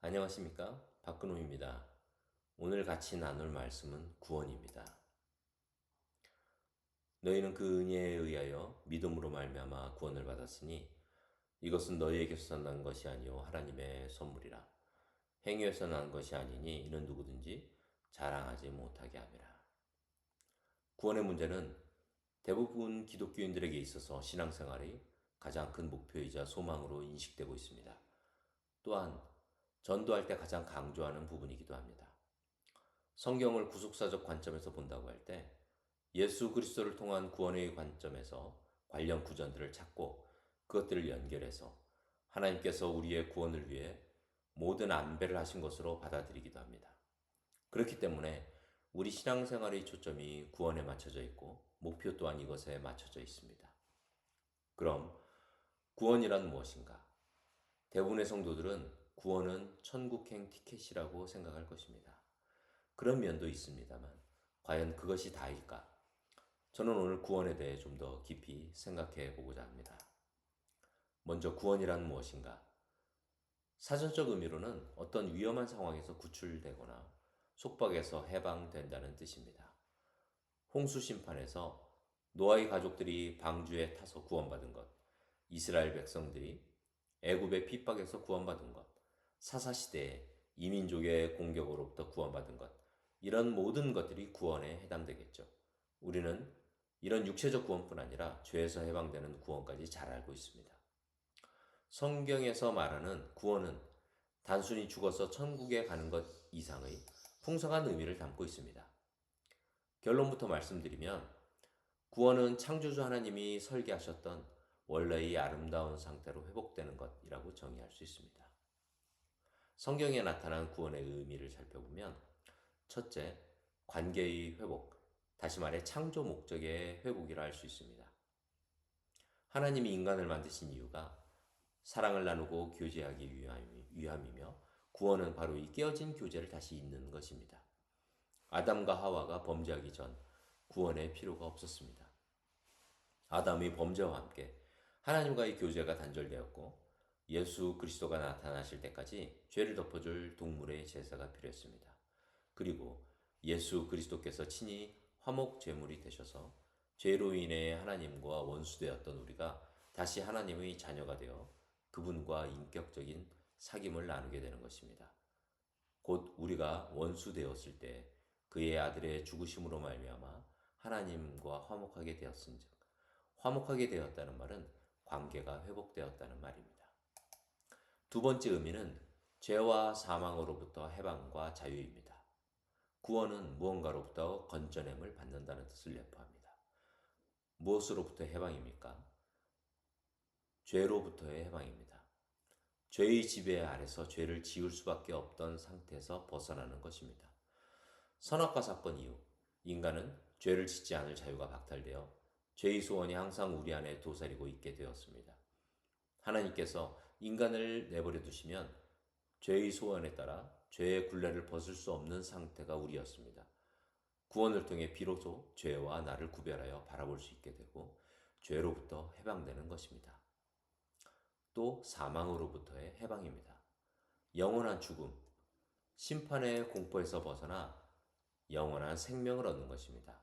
안녕하십니까? 박근호입니다. 오늘 같이 나눌 말씀은 구원입니다. 너희는 그 은혜에 의하여 믿음으로 말미암아 구원을 받았으니 이것은 너희에게서 난 것이 아니요 하나님의 선물이라. 행위에서 난 것이 아니니 이는 누구든지 자랑하지 못하게 함이라. 구원의 문제는 대부분 기독교인들에게 있어서 신앙생활의 가장 큰 목표이자 소망으로 인식되고 있습니다. 또한 전도할 때 가장 강조하는 부분이기도 합니다. 성경을 구속사적 관점에서 본다고 할 때 예수 그리스도를 통한 구원의 관점에서 관련 구절들을 찾고 그것들을 연결해서 하나님께서 우리의 구원을 위해 모든 안배를 하신 것으로 받아들이기도 합니다. 그렇기 때문에 우리 신앙생활의 초점이 구원에 맞춰져 있고 목표 또한 이것에 맞춰져 있습니다. 그럼 구원이란 무엇인가? 대부분의 성도들은 구원은 천국행 티켓이라고 생각할 것입니다. 그런 면도 있습니다만 과연 그것이 다일까? 저는 오늘 구원에 대해 좀 더 깊이 생각해 보고자 합니다. 먼저 구원이란 무엇인가? 사전적 의미로는 어떤 위험한 상황에서 구출되거나 속박에서 해방된다는 뜻입니다. 홍수 심판에서 노아의 가족들이 방주에 타서 구원받은 것, 이스라엘 백성들이 애굽의 핍박에서 구원받은 것, 사사시대에 이민족의 공격으로부터 구원받은 것, 이런 모든 것들이 구원에 해당되겠죠. 우리는 이런 육체적 구원뿐 아니라 죄에서 해방되는 구원까지 잘 알고 있습니다. 성경에서 말하는 구원은 단순히 죽어서 천국에 가는 것 이상의 풍성한 의미를 담고 있습니다. 결론부터 말씀드리면 구원은 창조주 하나님이 설계하셨던 원래의 아름다운 상태로 회복되는 것이라고 정의할 수 있습니다. 성경에 나타난 구원의 의미를 살펴보면 첫째, 관계의 회복, 다시 말해 창조 목적의 회복이라 할 수 있습니다. 하나님이 인간을 만드신 이유가 사랑을 나누고 교제하기 위함이며 구원은 바로 이 깨어진 교제를 다시 잇는 것입니다. 아담과 하와가 범죄하기 전 구원의 필요가 없었습니다. 아담의 범죄와 함께 하나님과의 교제가 단절되었고 예수 그리스도가 나타나실 때까지 죄를 덮어줄 동물의 제사가 필요했습니다. 그리고 예수 그리스도께서 친히 화목 제물이 되셔서 죄로 인해 하나님과 원수되었던 우리가 다시 하나님의 자녀가 되어 그분과 인격적인 사귐을 나누게 되는 것입니다. 곧 우리가 원수되었을 때 그의 아들의 죽으심으로 말미암아 하나님과 화목하게 되었은즉, 화목하게 되었다는 말은 관계가 회복되었다는 말입니다. 두 번째 의미는 죄와 사망으로부터 해방과 자유입니다. 구원은 무언가로부터 건져냄을 받는다는 뜻을 내포합니다. 무엇으로부터 해방입니까? 죄로부터의 해방입니다. 죄의 지배 아래서 죄를 지을 수밖에 없던 상태에서 벗어나는 것입니다. 선악과 사건 이후 인간은 죄를 짓지 않을 자유가 박탈되어 죄의 소원이 항상 우리 안에 도사리고 있게 되었습니다. 하나님께서 인간을 내버려 두시면 죄의 소원에 따라 죄의 굴레를 벗을 수 없는 상태가 우리였습니다. 구원을 통해 비로소 죄와 나를 구별하여 바라볼 수 있게 되고 죄로부터 해방되는 것입니다. 또 사망으로부터의 해방입니다. 영원한 죽음, 심판의 공포에서 벗어나 영원한 생명을 얻는 것입니다.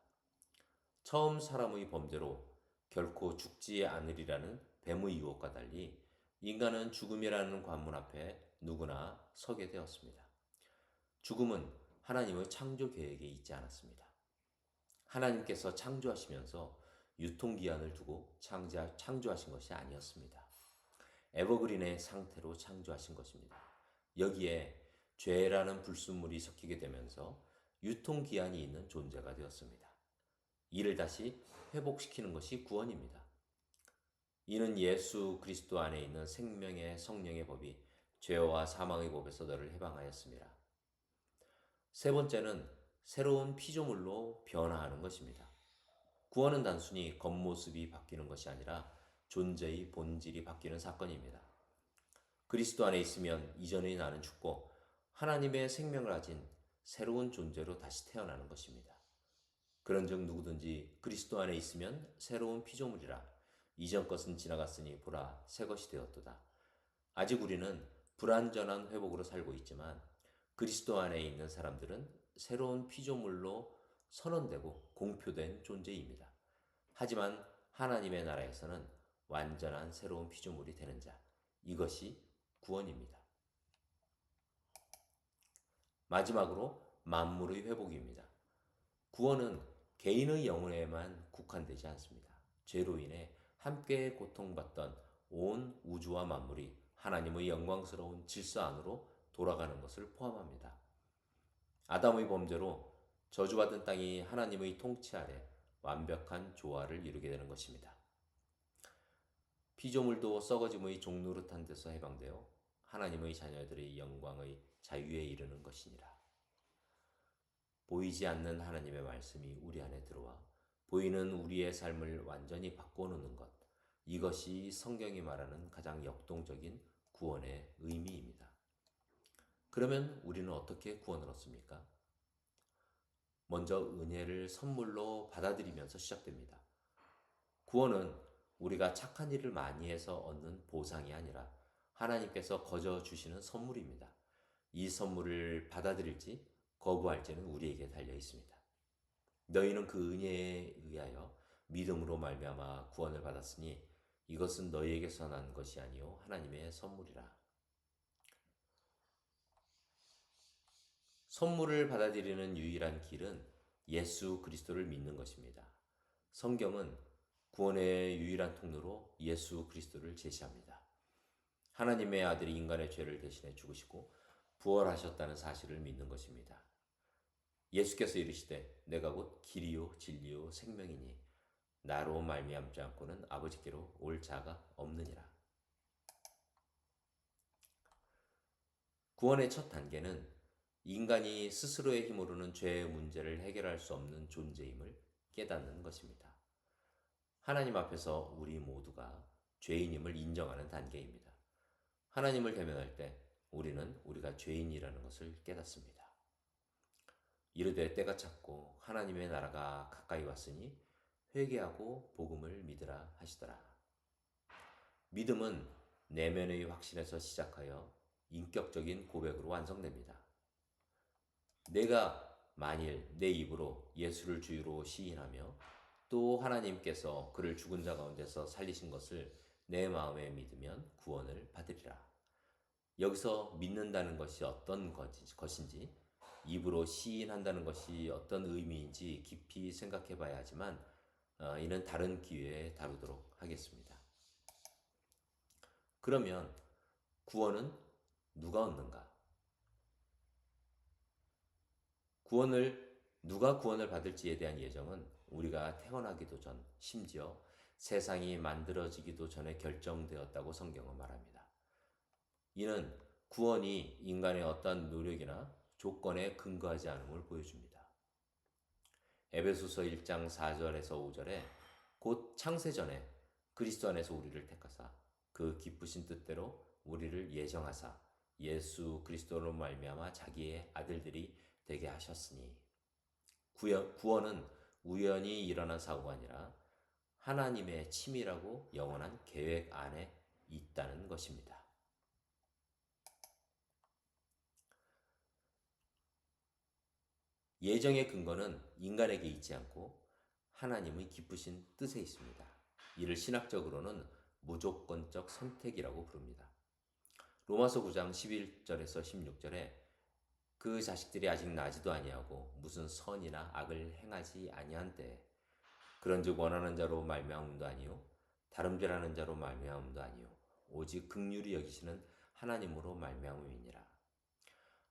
처음 사람의 범죄로 결코 죽지 않으리라는 뱀의 유혹과 달리 인간은 죽음이라는 관문 앞에 누구나 서게 되었습니다. 죽음은 하나님의 창조 계획에 있지 않았습니다. 하나님께서 창조하시면서 유통기한을 두고 창조하신 것이 아니었습니다. 에버그린의 상태로 창조하신 것입니다. 여기에 죄라는 불순물이 섞이게 되면서 유통기한이 있는 존재가 되었습니다. 이를 다시 회복시키는 것이 구원입니다. 이는 예수 그리스도 안에 있는 생명의 성령의 법이 죄와 사망의 법에서 너를 해방하였습니다. 세 번째는 새로운 피조물로 변화하는 것입니다. 구원은 단순히 겉모습이 바뀌는 것이 아니라 존재의 본질이 바뀌는 사건입니다. 그리스도 안에 있으면 이전의 나는 죽고 하나님의 생명을 가진 새로운 존재로 다시 태어나는 것입니다. 그런즉 누구든지 그리스도 안에 있으면 새로운 피조물이라 이전 것은 지나갔으니 보라 새 것이 되었도다. 아직 우리는 불완전한 회복으로 살고 있지만 그리스도 안에 있는 사람들은 새로운 피조물로 선언되고 공표된 존재입니다. 하지만 하나님의 나라에서는 완전한 새로운 피조물이 되는 자, 이것이 구원입니다. 마지막으로 만물의 회복입니다. 구원은 개인의 영혼에만 국한되지 않습니다. 죄로 인해 함께 고통받던 온 우주와 만물이 하나님의 영광스러운 질서 안으로 돌아가는 것을 포함합니다. 아담의 범죄로 저주받은 땅이 하나님의 통치 아래 완벽한 조화를 이루게 되는 것입니다. 피조물도 썩어짐의 종노릇한 데서 해방되어 하나님의 자녀들의 영광의 자유에 이르는 것이니라. 보이지 않는 하나님의 말씀이 우리 안에 들어와 보이는 우리의 삶을 완전히 바꿔놓는 것, 이것이 성경이 말하는 가장 역동적인 구원의 의미입니다. 그러면 우리는 어떻게 구원을 얻습니까? 먼저 은혜를 선물로 받아들이면서 시작됩니다. 구원은 우리가 착한 일을 많이 해서 얻는 보상이 아니라 하나님께서 거저 주시는 선물입니다. 이 선물을 받아들일지 거부할지는 우리에게 달려 있습니다. 너희는 그 은혜에 의하여 믿음으로 말미암아 구원을 받았으니 이것은 너희에게서 난 것이 아니요 하나님의 선물이라. 선물을 받아들이는 유일한 길은 예수 그리스도를 믿는 것입니다. 성경은 구원의 유일한 통로로 예수 그리스도를 제시합니다. 하나님의 아들이 인간의 죄를 대신해 죽으시고 부활하셨다는 사실을 믿는 것입니다. 예수께서 이르시되 내가 곧 길이요 진리요 생명이니 나로 말미암지 않고는 아버지께로 올 자가 없느니라. 구원의 첫 단계는 인간이 스스로의 힘으로는 죄의 문제를 해결할 수 없는 존재임을 깨닫는 것입니다. 하나님 앞에서 우리 모두가 죄인임을 인정하는 단계입니다. 하나님을 대면할 때 우리는 우리가 죄인이라는 것을 깨닫습니다. 이르되 때가 찼고 하나님의 나라가 가까이 왔으니 회개하고 복음을 믿으라 하시더라. 믿음은 내면의 확신에서 시작하여 인격적인 고백으로 완성됩니다. 내가 만일 내 입으로 예수를 주유로 시인하며 또 하나님께서 그를 죽은 자 가운데서 살리신 것을 내 마음에 믿으면 구원을 받으리라. 여기서 믿는다는 것이 어떤 것인지, 입으로 시인한다는 것이 어떤 의미인지 깊이 생각해 봐야 하지만 이는 다른 기회에 다루도록 하겠습니다. 그러면 구원은 누가 얻는가? 누가 구원을 받을지에 대한 예정은 우리가 태어나기도 전, 심지어 세상이 만들어지기도 전에 결정되었다고 성경은 말합니다. 이는 구원이 인간의 어떤 노력이나 조건에 근거하지 않음을 보여줍니다. 에베소서 1장 4절에서 5절에 곧 창세전에 그리스도 안에서 우리를 택하사 그 기쁘신 뜻대로 우리를 예정하사 예수 그리스도로 말미암아 자기의 아들들이 되게 하셨으니 구원은 우연히 일어난 사고가 아니라 하나님의 치밀하고 영원한 계획 안에 있다는 것입니다. 예정의 근거는 인간에게 있지 않고 하나님의 기쁘신 뜻에 있습니다. 이를 신학적으로는 무조건적 선택이라고 부릅니다. 로마서 9장 11절에서 16절에 그 자식들이 아직 나지도 아니하고 무슨 선이나 악을 행하지 아니한 때에 그런즉 원하는 자로 말미암음도 아니요 다름질하는 자로 말미암음도 아니요 오직 긍휼히 여기시는 하나님으로 말미암음이니라.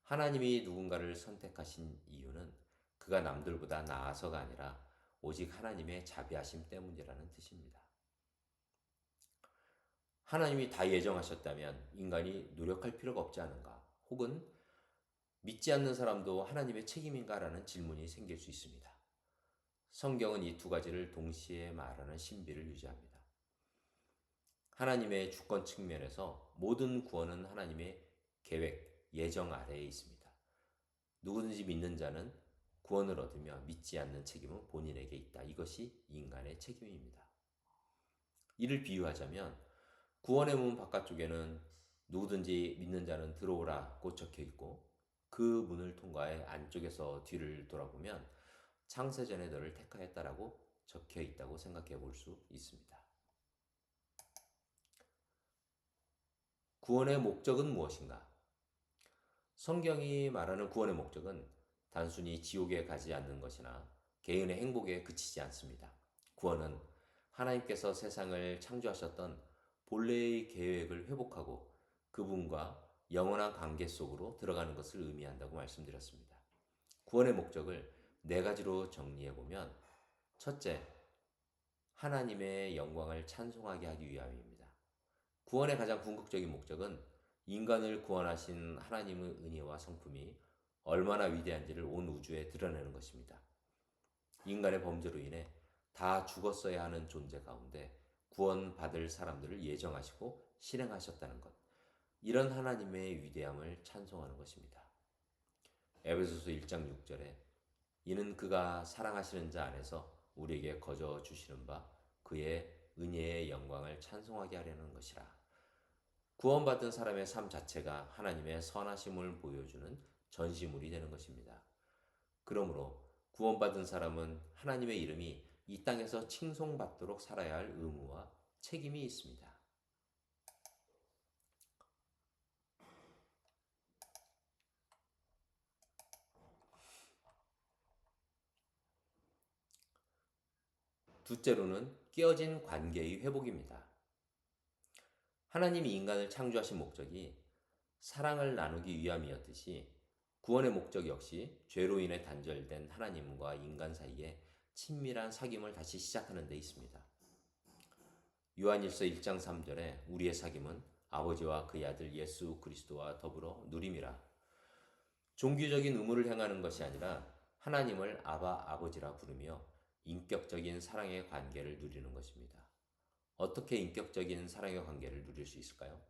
하나님이 누군가를 선택하신 이유는 그가 남들보다 나아서가 아니라 오직 하나님의 자비하심 때문이라는 뜻입니다. 하나님이 다 예정하셨다면 인간이 노력할 필요가 없지 않은가? 혹은 믿지 않는 사람도 하나님의 책임인가라는 질문이 생길 수 있습니다. 성경은 이 두 가지를 동시에 말하는 신비를 유지합니다. 하나님의 주권 측면에서 모든 구원은 하나님의 계획, 예정 아래에 있습니다. 누구든지 믿는 자는 구원을 얻으며 믿지 않는 책임은 본인에게 있다. 이것이 인간의 책임입니다. 이를 비유하자면 구원의 문 바깥쪽에는 누구든지 믿는 자는 들어오라고 적혀 있고 그 문을 통과해 안쪽에서 뒤를 돌아보면 창세전에 너를 택하였다라고 적혀 있다고 생각해 볼 수 있습니다. 구원의 목적은 무엇인가? 성경이 말하는 구원의 목적은 단순히 지옥에 가지 않는 것이나 개인의 행복에 그치지 않습니다. 구원은 하나님께서 세상을 창조하셨던 본래의 계획을 회복하고 그분과 영원한 관계 속으로 들어가는 것을 의미한다고 말씀드렸습니다. 구원의 목적을 네 가지로 정리해 보면 첫째, 하나님의 영광을 찬송하게 하기 위함입니다. 구원의 가장 궁극적인 목적은 인간을 구원하신 하나님의 은혜와 성품이 얼마나 위대한지를 온 우주에 드러내는 것입니다. 인간의 범죄로 인해 다 죽었어야 하는 존재 가운데 구원받을 사람들을 예정하시고 실행하셨다는 것. 이런 하나님의 위대함을 찬송하는 것입니다. 에베소서 1장 6절에 이는 그가 사랑하시는 자 안에서 우리에게 거저 주시는 바 그의 은혜의 영광을 찬송하게 하려는 것이라. 구원받은 사람의 삶 자체가 하나님의 선하심을 보여주는 전시물이 되는 것입니다. 그러므로 구원받은 사람은 하나님의 이름이 이 땅에서 칭송받도록 살아야 할 의무와 책임이 있습니다. 둘째로는 깨어진 관계의 회복입니다. 하나님이 인간을 창조하신 목적이 사랑을 나누기 위함이었듯이 구원의 목적 역시 죄로 인해 단절된 하나님과 인간 사이에 친밀한 사귐을 다시 시작하는 데 있습니다. 요한일서 1장 3절에 우리의 사귐은 아버지와 그의 아들 예수 그리스도와 더불어 누림이라. 종교적인 의무를 행하는 것이 아니라 하나님을 아버지라 부르며 인격적인 사랑의 관계를 누리는 것입니다. 어떻게 인격적인 사랑의 관계를 누릴 수 있을까요?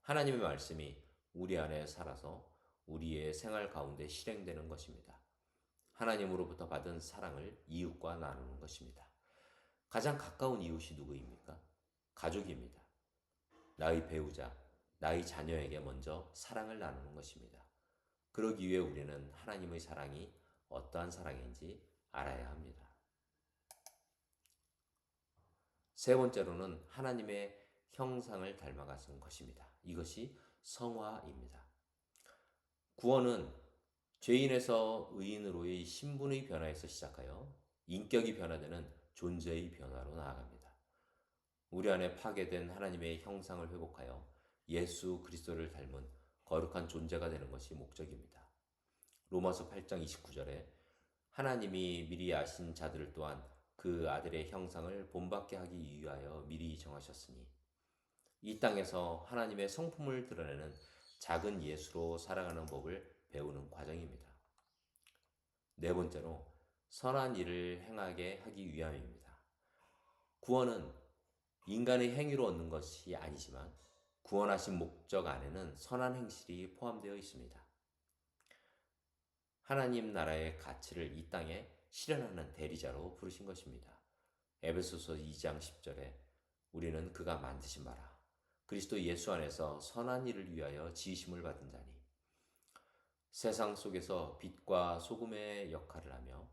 하나님의 말씀이 우리 안에 살아서 우리의 생활 가운데 실행되는 것입니다. 하나님으로부터 받은 사랑을 이웃과 나누는 것입니다. 가장 가까운 이웃이 누구입니까? 가족입니다. 나의 배우자, 나의 자녀에게 먼저 사랑을 나누는 것입니다. 그러기 위해 우리는 하나님의 사랑이 어떠한 사랑인지 알아야 합니다. 세 번째로는 하나님의 형상을 닮아가는 것입니다. 이것이 성화입니다. 구원은 죄인에서 의인으로의 신분의 변화에서 시작하여 인격이 변화되는 존재의 변화로 나아갑니다. 우리 안에 파괴된 하나님의 형상을 회복하여 예수 그리스도를 닮은 거룩한 존재가 되는 것이 목적입니다. 로마서 8장 29절에 하나님이 미리 아신 자들 또한 그 아들의 형상을 본받게 하기 위하여 미리 정하셨으니 이 땅에서 하나님의 성품을 드러내는 작은 예수로 살아가는 법을 배우는 과정입니다. 네 번째로 선한 일을 행하게 하기 위함입니다. 구원은 인간의 행위로 얻는 것이 아니지만 구원하신 목적 안에는 선한 행실이 포함되어 있습니다. 하나님 나라의 가치를 이 땅에 실현하는 대리자로 부르신 것입니다. 에베소서 2장 10절에 우리는 그가 만드신 바라 그리스도 예수 안에서 선한 일을 위하여 지으심을 받은 자니 세상 속에서 빛과 소금의 역할을 하며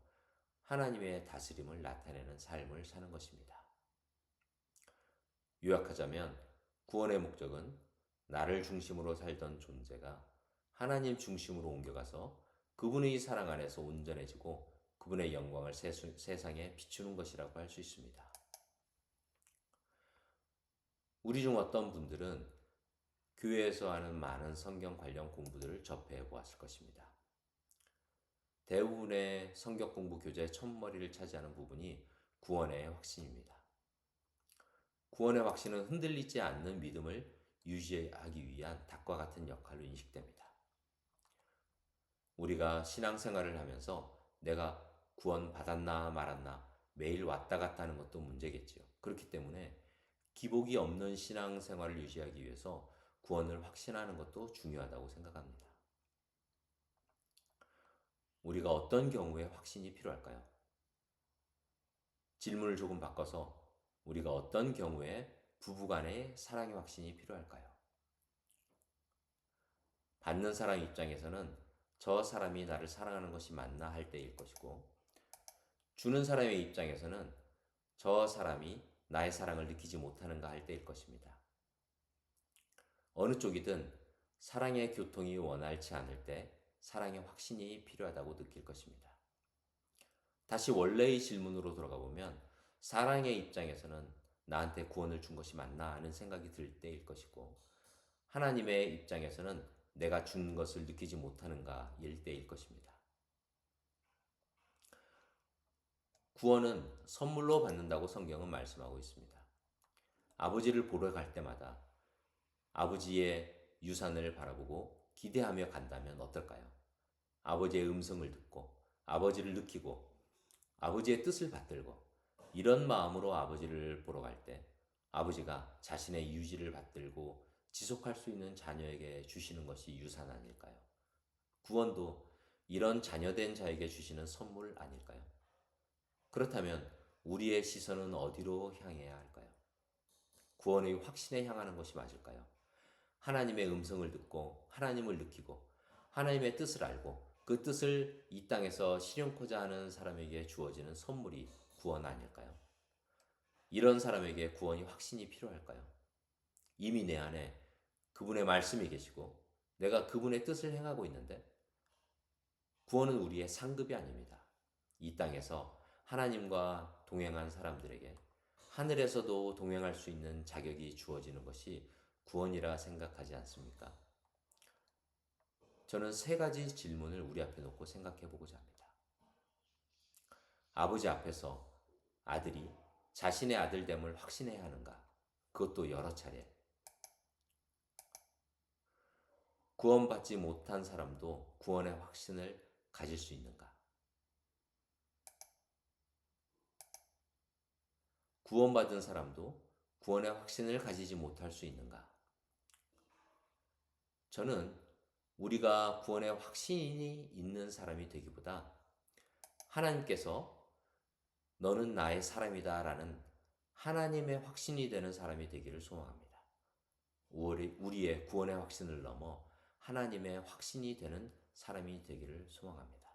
하나님의 다스림을 나타내는 삶을 사는 것입니다. 요약하자면 구원의 목적은 나를 중심으로 살던 존재가 하나님 중심으로 옮겨가서 그분의 사랑 안에서 온전해지고 그분의 영광을 세상에 비추는 것이라고 할 수 있습니다. 우리 중 어떤 분들은 교회에서 하는 많은 성경 관련 공부들을 접해 보았을 것입니다. 대부분의 성경 공부 교재의 첫머리를 차지하는 부분이 구원의 확신입니다. 구원의 확신은 흔들리지 않는 믿음을 유지하기 위한 닭과 같은 역할로 인식됩니다. 우리가 신앙생활을 하면서 내가 구원 받았나 말았나 매일 왔다 갔다 하는 것도 문제겠지요. 그렇기 때문에 기복이 없는 신앙생활을 유지하기 위해서 구원을 확신하는 것도 중요하다고 생각합니다. 우리가 어떤 경우에 확신이 필요할까요? 질문을 조금 바꿔서 우리가 어떤 경우에 부부간의 사랑의 확신이 필요할까요? 받는 사람 입장에서는 저 사람이 나를 사랑하는 것이 맞나 할 때일 것이고, 주는 사람의 입장에서는 저 사람이 나의 사랑을 느끼지 못하는가 할 때일 것입니다. 어느 쪽이든 사랑의 교통이 원활치 않을 때 사랑의 확신이 필요하다고 느낄 것입니다. 다시 원래의 질문으로 돌아가 보면 사랑의 입장에서는 나한테 구원을 준 것이 맞나 하는 생각이 들 때일 것이고, 하나님의 입장에서는 내가 준 것을 느끼지 못하는가 일 때일 것입니다. 구원은 선물로 받는다고 성경은 말씀하고 있습니다. 아버지를 보러 갈 때마다 아버지의 유산을 바라보고 기대하며 간다면 어떨까요? 아버지의 음성을 듣고 아버지를 느끼고 아버지의 뜻을 받들고 이런 마음으로 아버지를 보러 갈 때 아버지가 자신의 유지를 받들고 지속할 수 있는 자녀에게 주시는 것이 유산 아닐까요? 구원도 이런 자녀된 자에게 주시는 선물 아닐까요? 그렇다면 우리의 시선은 어디로 향해야 할까요? 구원의 확신에 향하는 것이 맞을까요? 하나님의 음성을 듣고 하나님을 느끼고 하나님의 뜻을 알고 그 뜻을 이 땅에서 실현코자 하는 사람에게 주어지는 선물이 구원 아닐까요? 이런 사람에게 구원이 확신이 필요할까요? 이미 내 안에 그분의 말씀이 계시고 내가 그분의 뜻을 행하고 있는데 구원은 우리의 상급이 아닙니다. 이 땅에서 하나님과 동행한 사람들에게 하늘에서도 동행할 수 있는 자격이 주어지는 것이 구원이라 생각하지 않습니까? 저는 세 가지 질문을 우리 앞에 놓고 생각해 보고자 합니다. 아버지 앞에서 아들이 자신의 아들됨을 확신해야 하는가? 그것도 여러 차례. 구원받지 못한 사람도 구원의 확신을 가질 수 있는가? 구원받은 사람도 구원의 확신을 가지지 못할 수 있는가? 저는 우리가 구원의 확신이 있는 사람이 되기보다 하나님께서 너는 나의 사람이다 라는 하나님의 확신이 되는 사람이 되기를 소망합니다. 우리의 구원의 확신을 넘어 하나님의 확신이 되는 사람이 되기를 소망합니다.